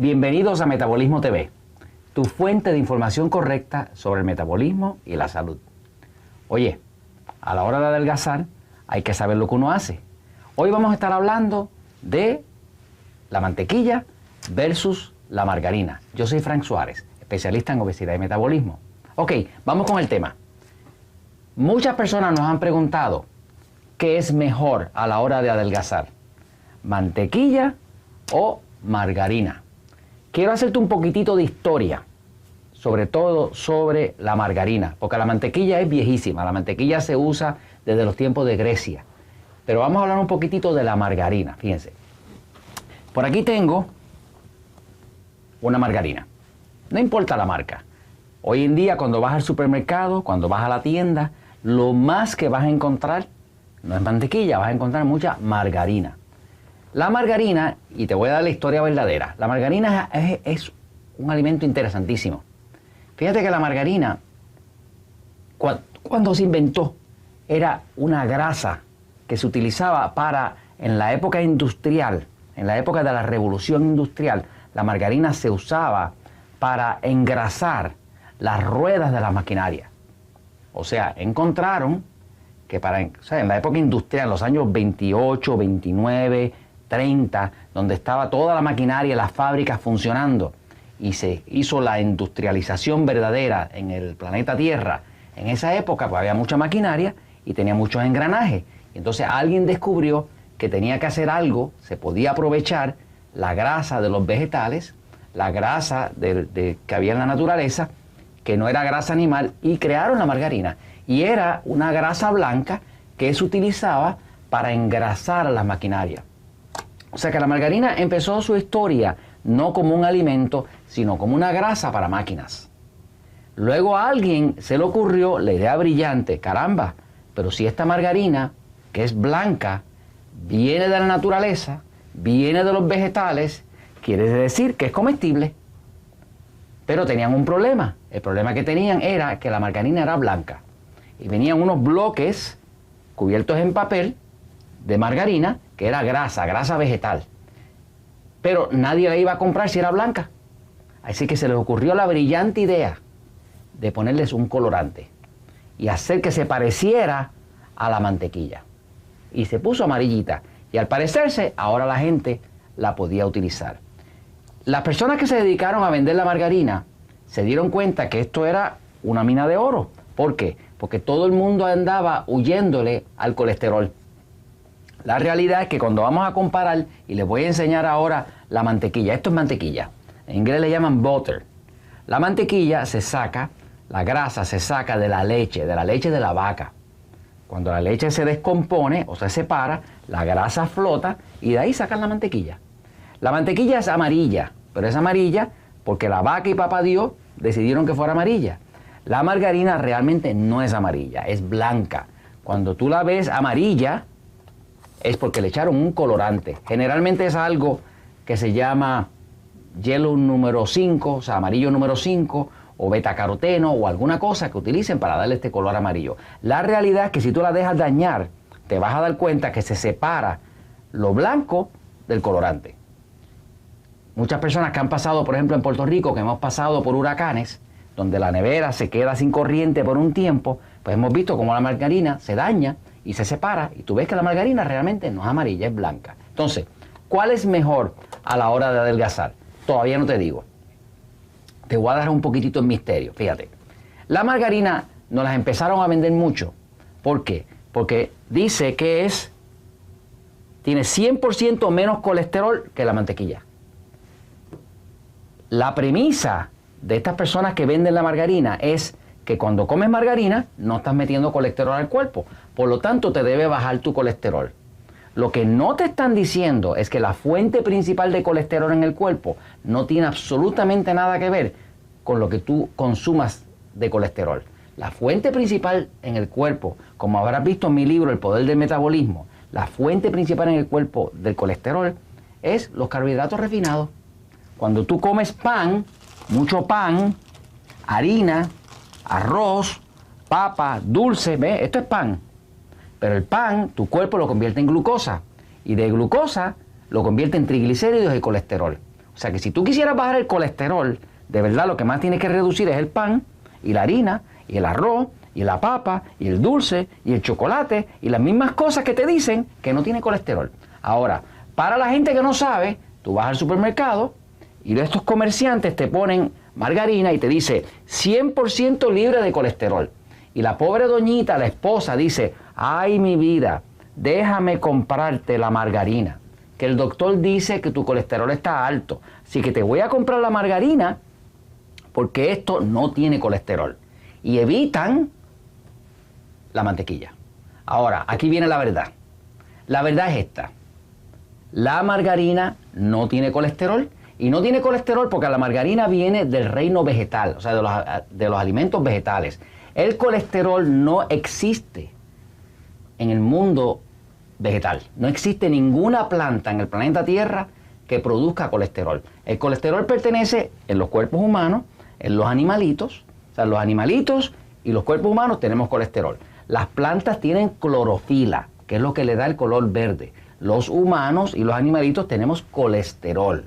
Bienvenidos a Metabolismo TV, tu fuente de información correcta sobre el metabolismo y la salud. Oye, a la hora de adelgazar hay que saber lo que uno hace. Hoy vamos a estar hablando de la mantequilla versus la margarina. Yo soy Frank Suárez, especialista en obesidad y metabolismo. Ok, vamos con el tema. Muchas personas nos han preguntado qué es mejor a la hora de adelgazar, mantequilla o margarina. Quiero hacerte un poquitito de historia, sobre todo sobre la margarina, porque la mantequilla es viejísima, la mantequilla se usa desde los tiempos de Grecia. Pero vamos a hablar un poquitito de la margarina, fíjense. Por aquí tengo una margarina, no importa la marca. Hoy en día cuando vas al supermercado, cuando vas a la tienda, lo más que vas a encontrar no es mantequilla, vas a encontrar mucha margarina. La margarina, y te voy a dar la historia verdadera, la margarina es un alimento interesantísimo. Fíjate que la margarina, cuando se inventó, era una grasa que se utilizaba en la época industrial, en la época de la revolución industrial, la margarina se usaba para engrasar las ruedas de la maquinaria. O sea, encontraron que en la época industrial, en los años 28, 29, 30, donde estaba toda la maquinaria, las fábricas funcionando, y se hizo la industrialización verdadera en el planeta Tierra, en esa época pues había mucha maquinaria y tenía muchos engranajes. Entonces alguien descubrió que tenía que hacer algo, se podía aprovechar la grasa de los vegetales, la grasa que había en la naturaleza, que no era grasa animal, y crearon la margarina. Y era una grasa blanca que se utilizaba para engrasar las maquinarias. O sea que la margarina empezó su historia no como un alimento, sino como una grasa para máquinas. Luego a alguien se le ocurrió la idea brillante, caramba, pero si esta margarina, que es blanca, viene de la naturaleza, viene de los vegetales, quiere decir que es comestible. Pero tenían un problema. El problema que tenían era que la margarina era blanca. Y venían unos bloques cubiertos en papel de margarina, que era grasa vegetal. Pero nadie la iba a comprar si era blanca. Así que se les ocurrió la brillante idea de ponerles un colorante y hacer que se pareciera a la mantequilla. Y se puso amarillita. Y al parecerse, ahora la gente la podía utilizar. Las personas que se dedicaron a vender la margarina se dieron cuenta que esto era una mina de oro. ¿Por qué? Porque todo el mundo andaba huyéndole al colesterol. La realidad es que cuando vamos a comparar, y les voy a enseñar ahora la mantequilla, esto es mantequilla, en inglés le llaman butter. La mantequilla se saca, la grasa se saca de la leche de la vaca. Cuando la leche se descompone o se separa, la grasa flota y de ahí sacan la mantequilla. La mantequilla es amarilla, pero es amarilla porque la vaca y papá Dios decidieron que fuera amarilla. La margarina realmente no es amarilla, es blanca. Cuando tú la ves amarilla, es porque le echaron un colorante. Generalmente es algo que se llama yellow número 5, o sea, amarillo número 5, o betacaroteno, o alguna cosa que utilicen para darle este color amarillo. La realidad es que si tú la dejas dañar, te vas a dar cuenta que se separa lo blanco del colorante. Muchas personas que han pasado, por ejemplo, en Puerto Rico, que hemos pasado por huracanes, donde la nevera se queda sin corriente por un tiempo, pues hemos visto cómo la margarina se daña y se separa, y tú ves que la margarina realmente no es amarilla, es blanca. Entonces, ¿cuál es mejor a la hora de adelgazar? Todavía no te digo. Te voy a dar un poquitito en misterio, fíjate. La margarina nos las empezaron a vender mucho. ¿Por qué? Porque dice que tiene 100% menos colesterol que la mantequilla. La premisa de estas personas que venden la margarina es que cuando comes margarina no estás metiendo colesterol al cuerpo, por lo tanto te debe bajar tu colesterol. Lo que no te están diciendo es que la fuente principal de colesterol en el cuerpo no tiene absolutamente nada que ver con lo que tú consumas de colesterol. La fuente principal en el cuerpo, como habrás visto en mi libro El Poder del Metabolismo, la fuente principal en el cuerpo del colesterol es los carbohidratos refinados. Cuando tú comes pan, mucho pan, harina, arroz, papa, dulce, ¿ves? Esto es pan. Pero el pan, tu cuerpo lo convierte en glucosa. Y de glucosa lo convierte en triglicéridos y colesterol. O O sea que si tú quisieras bajar el colesterol, de verdad lo que más tienes que reducir es el pan y la harina y el arroz y la papa y el dulce y el chocolate y las mismas cosas que te dicen que no tiene colesterol. Ahora, para la gente que no sabe, tú vas al supermercado y estos comerciantes te ponen margarina y te dice 100% libre de colesterol. Y la pobre doñita, la esposa, dice, ay mi vida, déjame comprarte la margarina, que el doctor dice que tu colesterol está alto, así que te voy a comprar la margarina porque esto no tiene colesterol. Y evitan la mantequilla. Ahora, aquí viene la verdad. La verdad es esta. La margarina no tiene colesterol. Y no tiene colesterol porque la margarina viene del reino vegetal, o sea, de los alimentos vegetales. El colesterol no existe en el mundo vegetal. No existe ninguna planta en el planeta Tierra que produzca colesterol. El colesterol pertenece en los cuerpos humanos, en los animalitos. O sea, los animalitos y los cuerpos humanos tenemos colesterol. Las plantas tienen clorofila, que es lo que le da el color verde. Los humanos y los animalitos tenemos colesterol.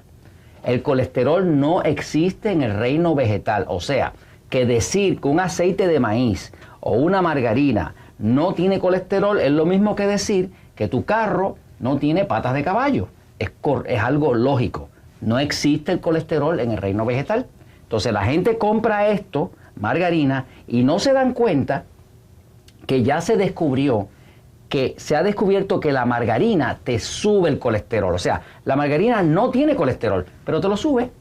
El colesterol no existe en el reino vegetal. O sea, que decir que un aceite de maíz o una margarina no tiene colesterol es lo mismo que decir que tu carro no tiene patas de caballo. Es algo lógico. No existe el colesterol en el reino vegetal. Entonces la gente compra esto, margarina, y no se dan cuenta que ya se descubrió, que se ha descubierto que la margarina te sube el colesterol. O sea, la margarina no tiene colesterol, pero te lo sube.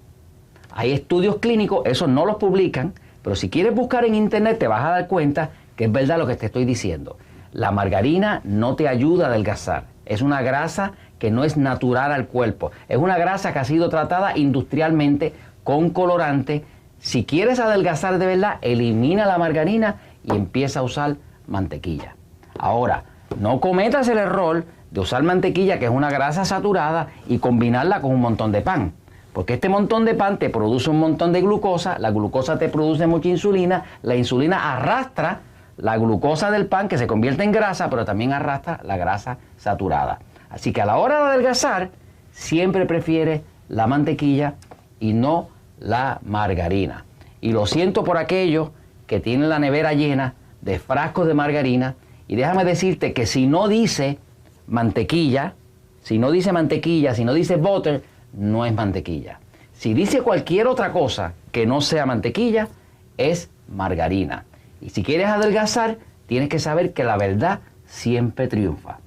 Hay estudios clínicos, esos no los publican, pero si quieres buscar en internet te vas a dar cuenta que es verdad lo que te estoy diciendo. La margarina no te ayuda a adelgazar. Es una grasa que no es natural al cuerpo. Es una grasa que ha sido tratada industrialmente con colorante. Si quieres adelgazar de verdad, elimina la margarina y empieza a usar mantequilla. Ahora, no cometas el error de usar mantequilla, que es una grasa saturada, y combinarla con un montón de pan. Porque este montón de pan te produce un montón de glucosa, la glucosa te produce mucha insulina, la insulina arrastra la glucosa del pan que se convierte en grasa, pero también arrastra la grasa saturada. Así que a la hora de adelgazar, siempre prefiere la mantequilla y no la margarina. Y lo siento por aquellos que tienen la nevera llena de frascos de margarina. Y déjame decirte que si no dice mantequilla, si no dice butter, no es mantequilla. Si dice cualquier otra cosa que no sea mantequilla, es margarina. Y si quieres adelgazar, tienes que saber que la verdad siempre triunfa.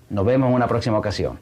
Nos vemos en una próxima ocasión.